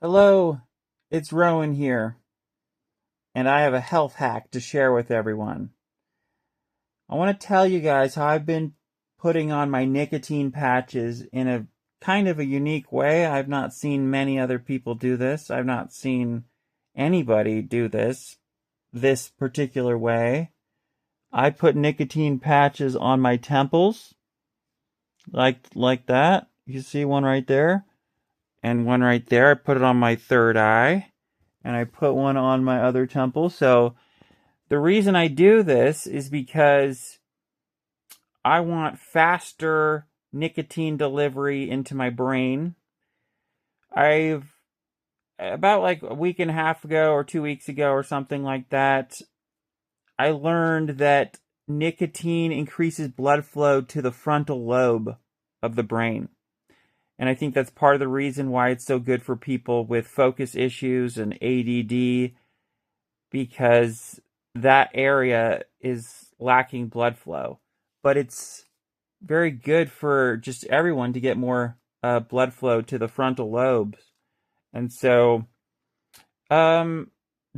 Hello, it's Rowan here, and I have a health hack to share with everyone. I want to tell you guys how I've been putting on my nicotine patches in a kind of a unique way. I've not seen many other people do this. I've not seen anybody do this particular way. I put nicotine patches on my temples, like that. You see one right there, and one right there. I put it on my third eye, and I put one on my other temple. So the reason I do this is because I want faster nicotine delivery into my brain. I've about like a week and a half ago or 2 weeks ago or something like that, I learned that nicotine increases blood flow to the frontal lobe of the brain. And I think that's part of the reason why it's so good for people with focus issues and ADD, because that area is lacking blood flow. But it's very good for just everyone to get more blood flow to the frontal lobes. And so, um,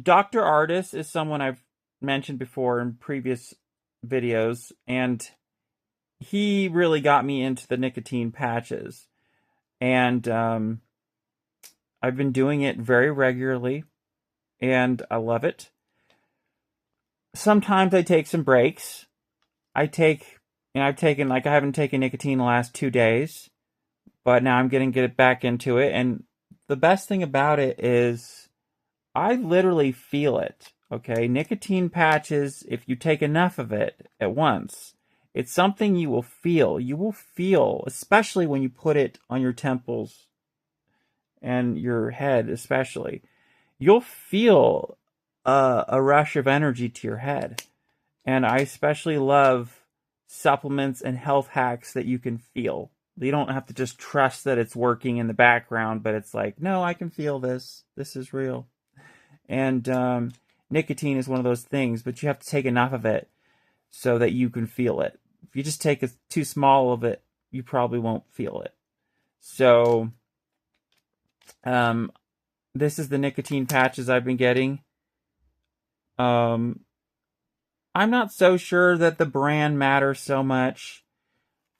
Dr. Ardis is someone I've mentioned before in previous videos, and he really got me into the nicotine patches. And I've been doing it very regularly, and I love it. Sometimes I take some breaks. I've taken, like, I haven't taken nicotine the last 2 days, but now I'm getting get back into it. And the best thing about it is I literally feel it. Okay. Nicotine patches, if you take enough of it at once, it's something you will feel. You will feel, especially when you put it on your temples and your head, especially, you'll feel a rush of energy to your head. And I especially love supplements and health hacks that you can feel. You don't have to just trust that it's working in the background, but it's like, no, I can feel this. This is real. And nicotine is one of those things, but you have to take enough of it so that you can feel it. If you just take too small of it, you probably won't feel it. So, this is the nicotine patches I've been getting. Um, I'm not so sure that the brand matters so much.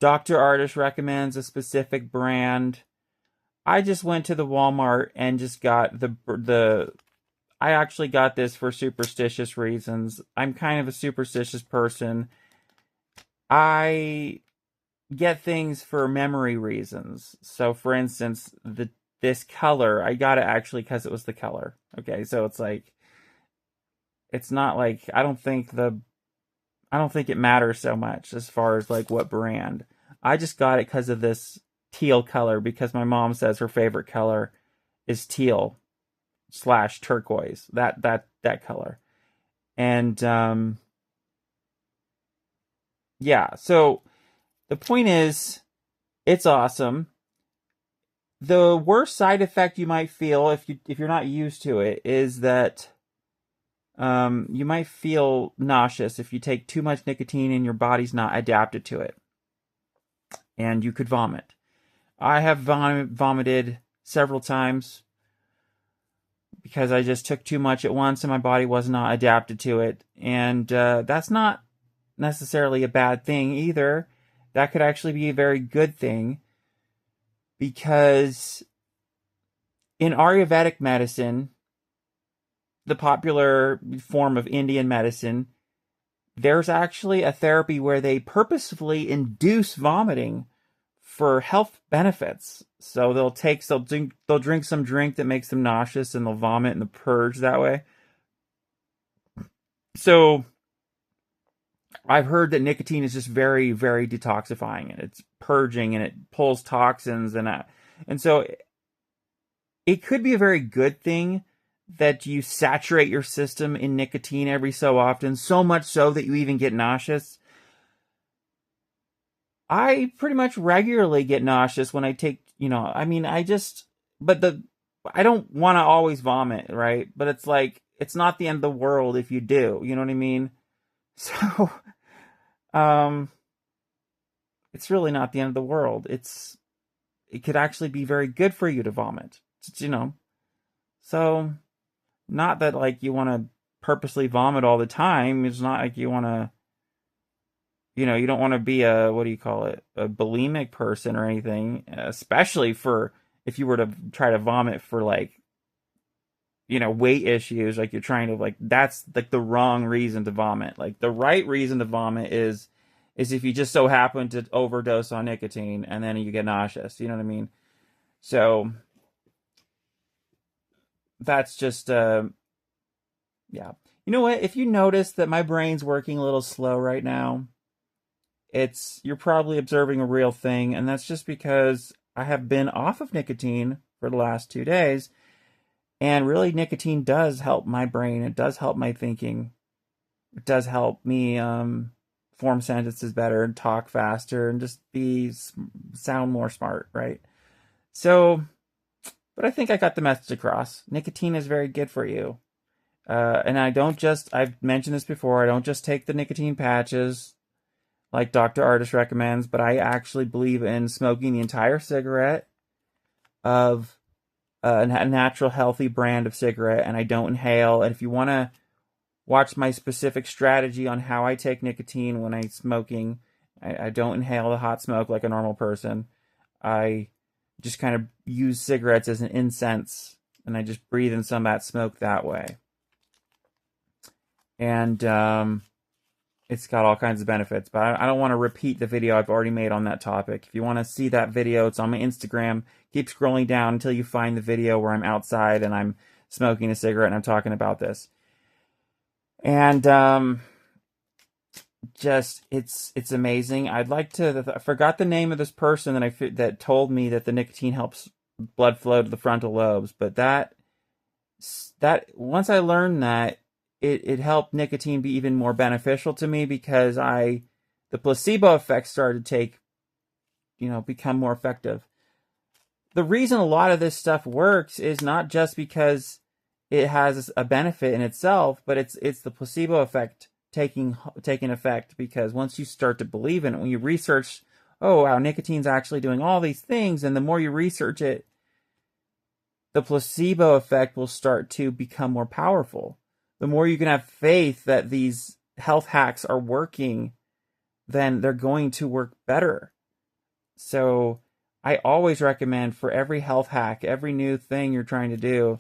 Dr. Ardis recommends a specific brand. I just went to the Walmart and just got the I actually got this for superstitious reasons. I'm kind of a superstitious person. I get things for memory reasons. So for instance, this color, I got it actually because it was the color. Okay, so it's like it's not like I don't think it matters so much as far as like what brand. I just got it because of this teal color, because my mom says her favorite color is teal slash turquoise. That color. And yeah, so the point is it's awesome. The worst side effect you might feel if you're not used to it is that you might feel nauseous if you take too much nicotine and your body's not adapted to it, and you could vomit. I have vomited several times because I just took too much at once and my body was not adapted to it. And that's not necessarily a bad thing either. That could actually be a very good thing, because in Ayurvedic medicine, the popular form of Indian medicine, there's actually a therapy where they purposefully induce vomiting for health benefits. So they'll drink some drink that makes them nauseous, and they'll vomit and purge that way. So I've heard that nicotine is just very, very detoxifying, and it's purging, and it pulls toxins, and so it could be a very good thing that you saturate your system in nicotine every so often, so much so that you even get nauseous. I pretty much regularly get nauseous when I take, I mean, but I don't want to always vomit, right? But it's like, it's not the end of the world if you do, you know what I mean? So, um, it's really not the end of the world. It could actually be very good for you to vomit, you know? So, not that like you want to purposely vomit all the time. It's not like you want to, you don't want to be a, what do you call it, a bulimic person or anything, especially for if you were to try to vomit for like, weight issues, like you're trying to like, that's like the wrong reason to vomit. Like the right reason to vomit is if you just so happen to overdose on nicotine and then you get nauseous. You know what I mean? So that's just yeah. You know what? If you notice that my brain's working a little slow right now, you're probably observing a real thing, and that's just because I have been off of nicotine for the last 2 days, and really nicotine does help my brain. It does help my thinking. It does help me form sentences better and talk faster and just sound more smart, right? So, but I think I got the message across. Nicotine is very good for you. And I've mentioned this before, I don't just take the nicotine patches like Dr. Ardis recommends, but I actually believe in smoking the entire cigarette of a natural, healthy brand of cigarette, and I don't inhale. And if you want to watch my specific strategy on how I take nicotine when I'm smoking, I don't inhale the hot smoke like a normal person. I just kind of use cigarettes as an incense, and I just breathe in some of that smoke that way. And it's got all kinds of benefits, but I don't want to repeat the video I've already made on that topic. If you want to see that video, it's on my Instagram. Keep scrolling down until you find the video where I'm outside and I'm smoking a cigarette and I'm talking about this. And just it's amazing. I forgot the name of this person that told me that the nicotine helps blood flow to the frontal lobes, but that once I learned that, it helped nicotine be even more beneficial to me because the placebo effect started to become more effective. The reason a lot of this stuff works is not just because it has a benefit in itself, but it's the placebo effect taking effect, because once you start to believe in it, when you research, oh wow, nicotine's actually doing all these things, and the more you research it, the placebo effect will start to become more powerful. The more you can have faith that these health hacks are working, then they're going to work better. So I always recommend, for every health hack, every new thing you're trying to do,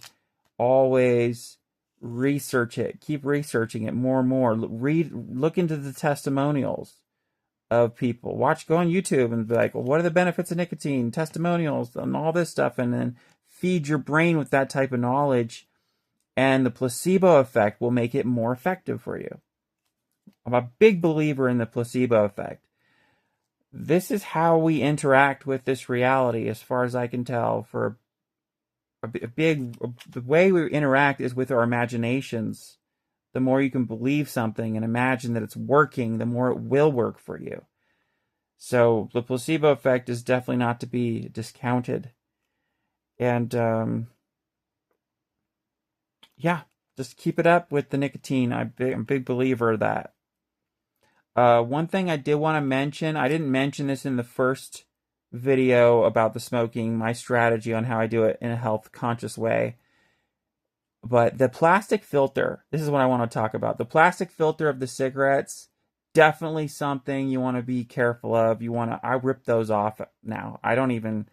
always research it. Keep researching it more and more. Look into the testimonials of people. Go on YouTube and be like, well, what are the benefits of nicotine? Testimonials and all this stuff, and then feed your brain with that type of knowledge, and the placebo effect will make it more effective for you. I'm a big believer in the placebo effect. This is how we interact with this reality, as far as I can tell. The way we interact is with our imaginations. The more you can believe something and imagine that it's working, the more it will work for you. So the placebo effect is definitely not to be discounted. And yeah, just keep it up with the nicotine. I'm a big believer of that. One thing I did want to mention, I didn't mention this in the first video about the smoking, my strategy on how I do it in a health conscious way. But the plastic filter, this is what I want to talk about. The plastic filter of the cigarettes, definitely something you want to be careful of. I rip those off now. I don't even,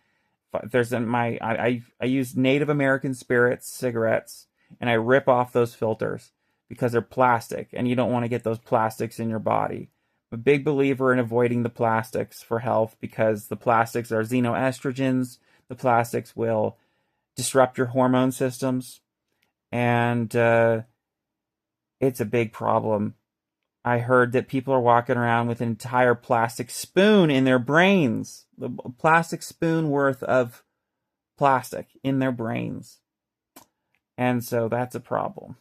I use Native American Spirits cigarettes, and I rip off those filters because they're plastic, and you don't want to get those plastics in your body. I'm a big believer in avoiding the plastics for health, because the plastics are xenoestrogens. The plastics will disrupt your hormone systems, and it's a big problem. I heard that people are walking around with an entire plastic spoon in their brains, the plastic spoon worth of plastic in their brains. And so that's a problem.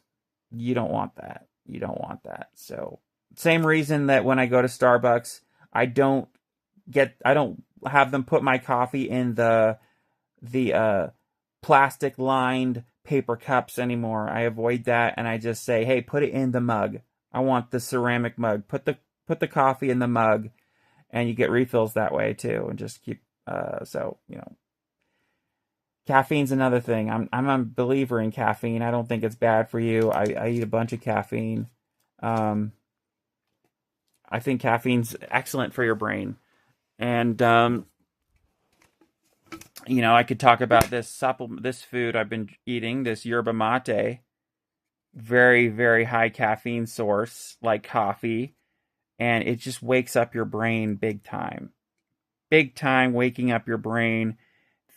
You don't want that. You don't want that. So same reason that when I go to Starbucks, I don't have them put my coffee in the plastic lined paper cups anymore. I avoid that, and I just say, hey, put it in the mug. I want the ceramic mug. Put the coffee in the mug, and you get refills that way too. And just keep Caffeine's another thing. I'm a believer in caffeine. I don't think it's bad for you. I eat a bunch of caffeine. Um, I think caffeine's excellent for your brain. And I could talk about this supplement, this food I've been eating, this yerba mate, very, very high caffeine source, like coffee, and it just wakes up your brain big time. Big time waking up your brain.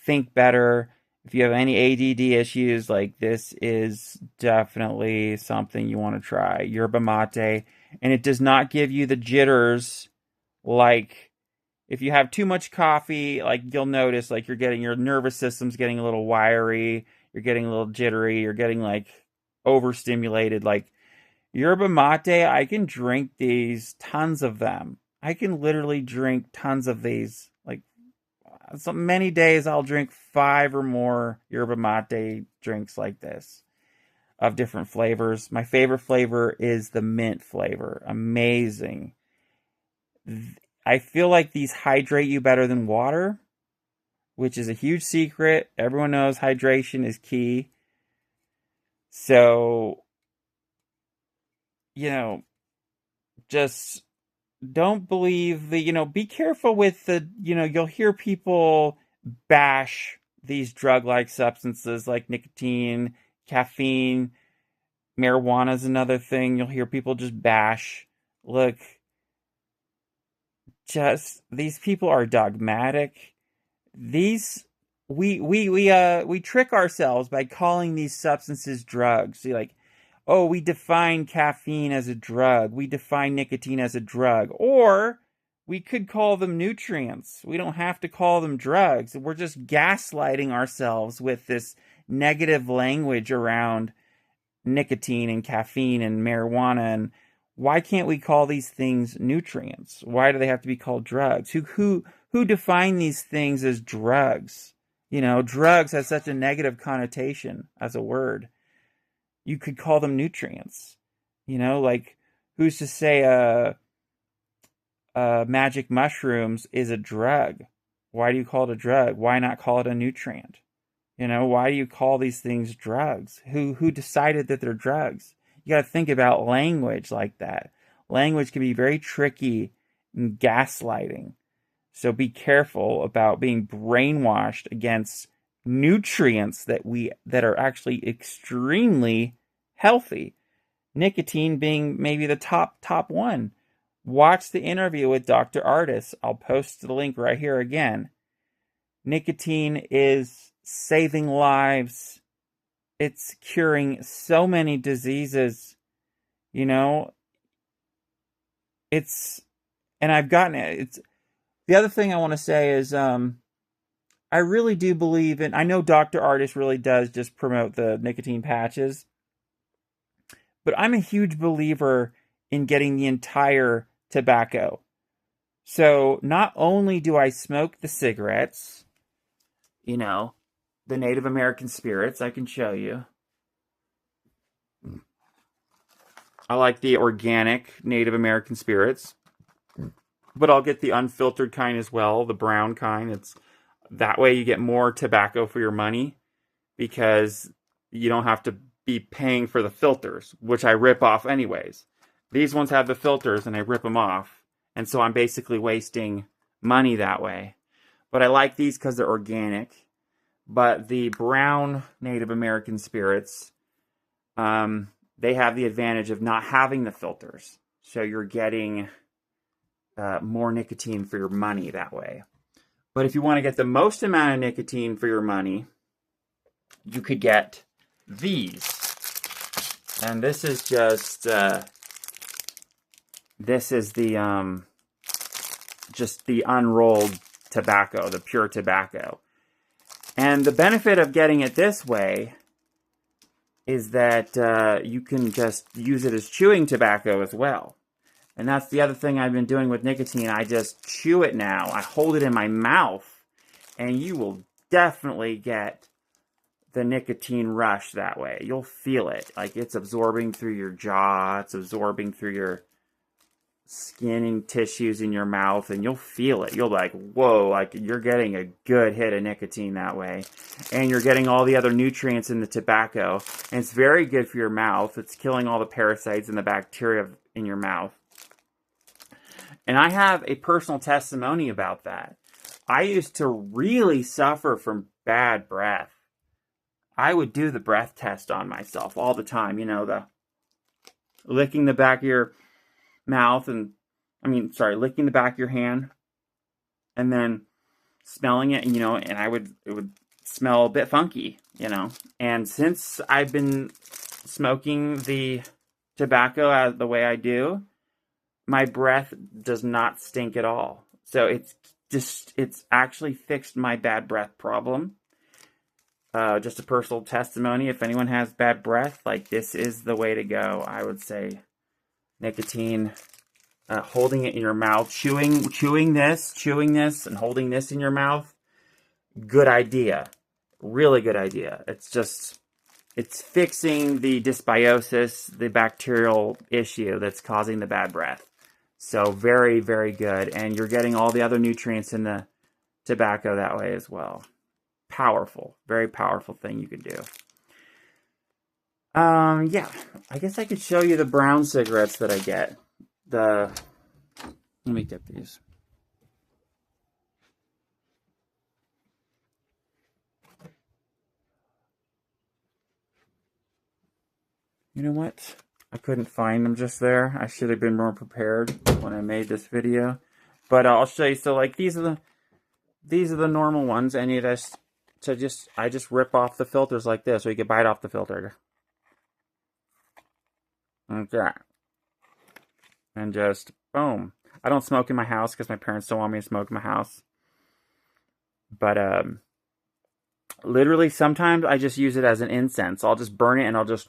Think better. If you have any ADD issues, like this is definitely something you want to try. Yerba mate, and it does not give you the jitters like if you have too much coffee, like you'll notice like your nervous system's getting a little wiry, you're getting a little jittery, you're getting like overstimulated. Like yerba mate, I can drink these, tons of them. I can literally drink tons of these. Like so many days I'll drink 5 or more yerba mate drinks like this of different flavors. My favorite flavor is the mint flavor. Amazing. I feel like these hydrate you better than water, which is a huge secret. Everyone knows hydration is key. So, just don't believe be careful with you'll hear people bash these drug-like substances like nicotine, caffeine, marijuana is another thing. You'll hear people just bash. Look, just these people are dogmatic. These we trick ourselves by calling these substances drugs. See, like, oh, we define caffeine as a drug. We define nicotine as a drug. Or we could call them nutrients. We don't have to call them drugs. We're just gaslighting ourselves with this negative language around nicotine and caffeine and marijuana. And why can't we call these things nutrients? Why do they have to be called drugs? Who define these things as drugs? Drugs has such a negative connotation as a word. You could call them nutrients. Like who's to say magic mushrooms is a drug? Why do you call it a drug? Why not call it a nutrient? Why do you call these things drugs? Who decided that they're drugs? You got to think about language like that. Language can be very tricky and gaslighting. So be careful about being brainwashed against nutrients that are actually extremely healthy. Nicotine being maybe the top one. Watch the interview with Dr. Ardis. I'll post the link right here again. Nicotine is saving lives. It's curing so many diseases. And I've gotten it. The other thing I want to say is, I really do believe in, I know Dr. Ardis really does just promote the nicotine patches, but I'm a huge believer in getting the entire tobacco. So not only do I smoke the cigarettes, the Native American spirits, I can show you. I like the organic Native American spirits, but I'll get the unfiltered kind as well, the brown kind. It's that way you get more tobacco for your money because you don't have to be paying for the filters, which I rip off anyways. These ones have the filters and I rip them off. And so I'm basically wasting money that way. But I like these because they're organic. But the brown Native American spirits, they have the advantage of not having the filters. So you're getting more nicotine for your money that way. But if you want to get the most amount of nicotine for your money, you could get these. And this is just, this is the, just the unrolled tobacco, the pure tobacco. And the benefit of getting it this way is that you can just use it as chewing tobacco as well. And that's the other thing I've been doing with nicotine. I just chew it now. I hold it in my mouth. And you will definitely get the nicotine rush that way. You'll feel it. Like it's absorbing through your jaw. It's absorbing through your skinning tissues in your mouth, and you'll feel it. You'll be like, whoa, like you're getting a good hit of nicotine that way. And you're getting all the other nutrients in the tobacco. And it's very good for your mouth. It's killing all the parasites and the bacteria in your mouth. And I have a personal testimony about that. I used to really suffer from bad breath. I would do the breath test on myself all the time. You know, the licking the back of your mouth licking the back of your hand and then smelling it, and it would smell a bit funky, And since I've been smoking the tobacco the way I do, my breath does not stink at all. So it's actually fixed my bad breath problem. Just a personal testimony. If anyone has bad breath, like, this is the way to go. I would say nicotine, holding it in your mouth, chewing this, and holding this in your mouth. Good idea. Really good idea. It's fixing the dysbiosis, the bacterial issue that's causing the bad breath. So very, very good. And you're getting all the other nutrients in the tobacco that way as well. Powerful. Very powerful thing you can do. Yeah. I guess I could show you the brown cigarettes that I get. Let me get these. You know what? I couldn't find them just there. I should have been more prepared when I made this video. But I'll show you. So, like, these are the normal ones, and I just rip off the filters like this, so you can bite off the filter. Okay. And just boom. I don't smoke in my house because my parents don't want me to smoke in my house. But literally sometimes I just use it as an incense. I'll just burn it, and I'll just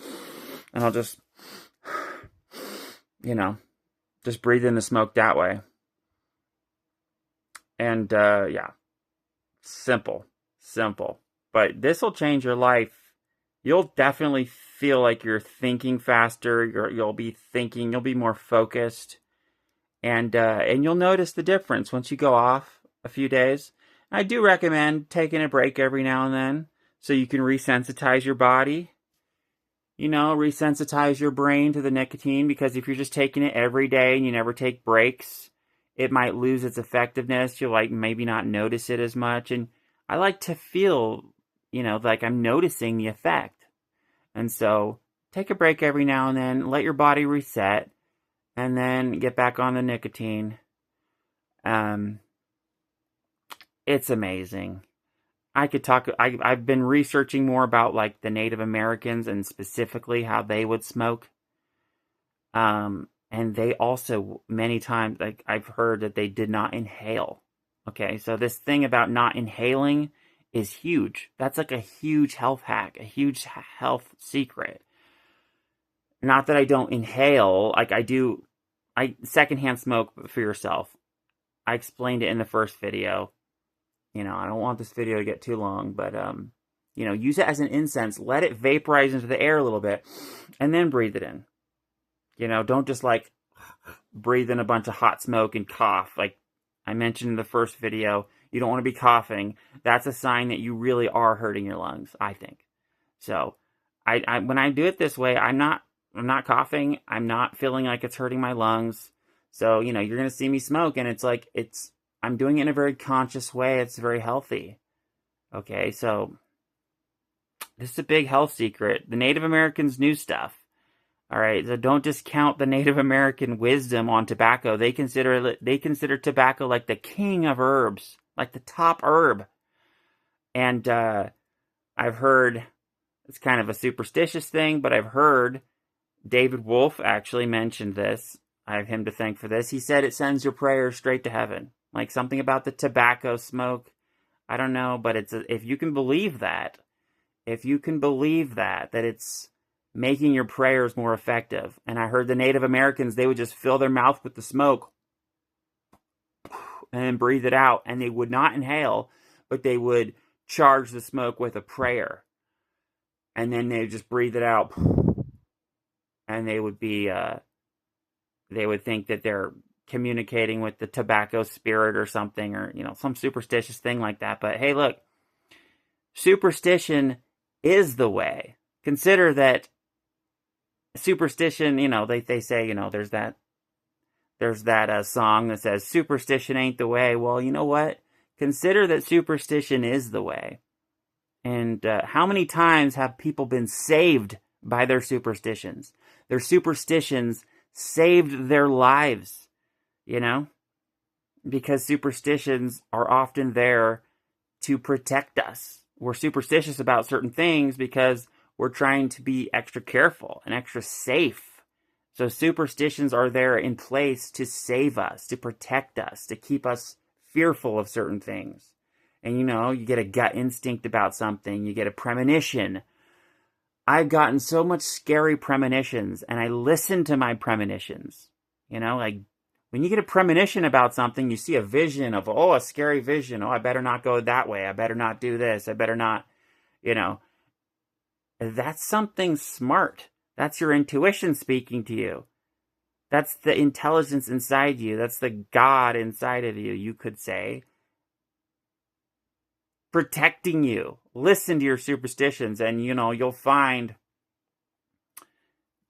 just breathe in the smoke that way. And yeah. Simple. But this will change your life. You'll definitely feel like you're thinking faster. You'll be more focused. And you'll notice the difference once you go off a few days. I do recommend taking a break every now and then so you can resensitize your body. Resensitize your brain to the nicotine, because if you're just taking it every day and you never take breaks, it might lose its effectiveness. You'll maybe not notice it as much. And I like to feel, like I'm noticing the effect. And so take a break every now and then, let your body reset, and then get back on the nicotine. It's amazing. I've been researching more about the Native Americans and specifically how they would smoke. And they also, many times, I've heard that they did not inhale. Okay, so this thing about not inhaling is huge. That's a huge health hack, a huge health secret. Not that I don't inhale, I secondhand smoke for yourself. I explained it in the first video. I don't want this video to get too long, but, use it as an incense. Let it vaporize into the air a little bit, and then breathe it in. Don't just, breathe in a bunch of hot smoke and cough. Like I mentioned in the first video, you don't want to be coughing. That's a sign that you really are hurting your lungs, I think. So, when I do it this way, I'm not coughing. I'm not feeling like it's hurting my lungs. So, you're going to see me smoke, and I'm doing it in a very conscious way. It's very healthy. Okay, so this is a big health secret. The Native Americans knew stuff. All right, so don't discount the Native American wisdom on tobacco. They consider tobacco like the king of herbs, like the top herb. And I've heard, it's kind of a superstitious thing, but I've heard David Wolf actually mentioned this. I have him to thank for this. He said it sends your prayers straight to heaven. Like something about the tobacco smoke. I don't know, but if you can believe that, that it's making your prayers more effective. And I heard the Native Americans, they would just fill their mouth with the smoke and then breathe it out. And they would not inhale, but they would charge the smoke with a prayer. And then they would just breathe it out. And they would think that they're communicating with the tobacco spirit or something, or, some superstitious thing like that. But hey, look, superstition is the way. Consider that superstition, they say, there's that song that says superstition ain't the way. Well, you know what? Consider that superstition is the way. And how many times have people been saved by their superstitions? Their superstitions saved their lives, because superstitions are often there to protect us. We're superstitious about certain things because we're trying to be extra careful and extra safe. So superstitions are there in place to save us, to protect us, to keep us fearful of certain things. And you get a gut instinct about something, you get a premonition. I've gotten so much scary premonitions, and I listen to my premonitions. Like when you get a premonition about something, you see a vision of, a scary vision. I better not go that way. I better not do this. I better not, That's something smart. That's your intuition speaking to you. That's the intelligence inside you. That's the God inside of you, you could say, protecting you. Listen to your superstitions, and you'll find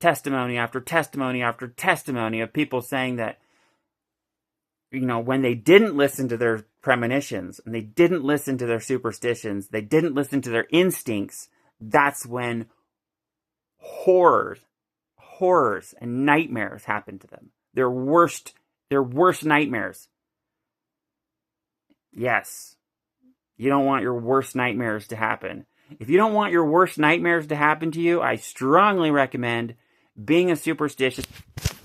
testimony after testimony after testimony of people saying that, when they didn't listen to their premonitions and they didn't listen to their superstitions, they didn't listen to their instincts, that's when horrors and nightmares happen to them. Their worst nightmares. Yes. You don't want your worst nightmares to happen. If you don't want your worst nightmares to happen to you, I strongly recommend being a superstitious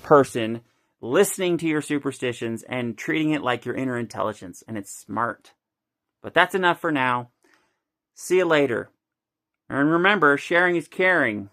person, listening to your superstitions, and treating it like your inner intelligence. And it's smart. But that's enough for now. See you later. And remember, sharing is caring.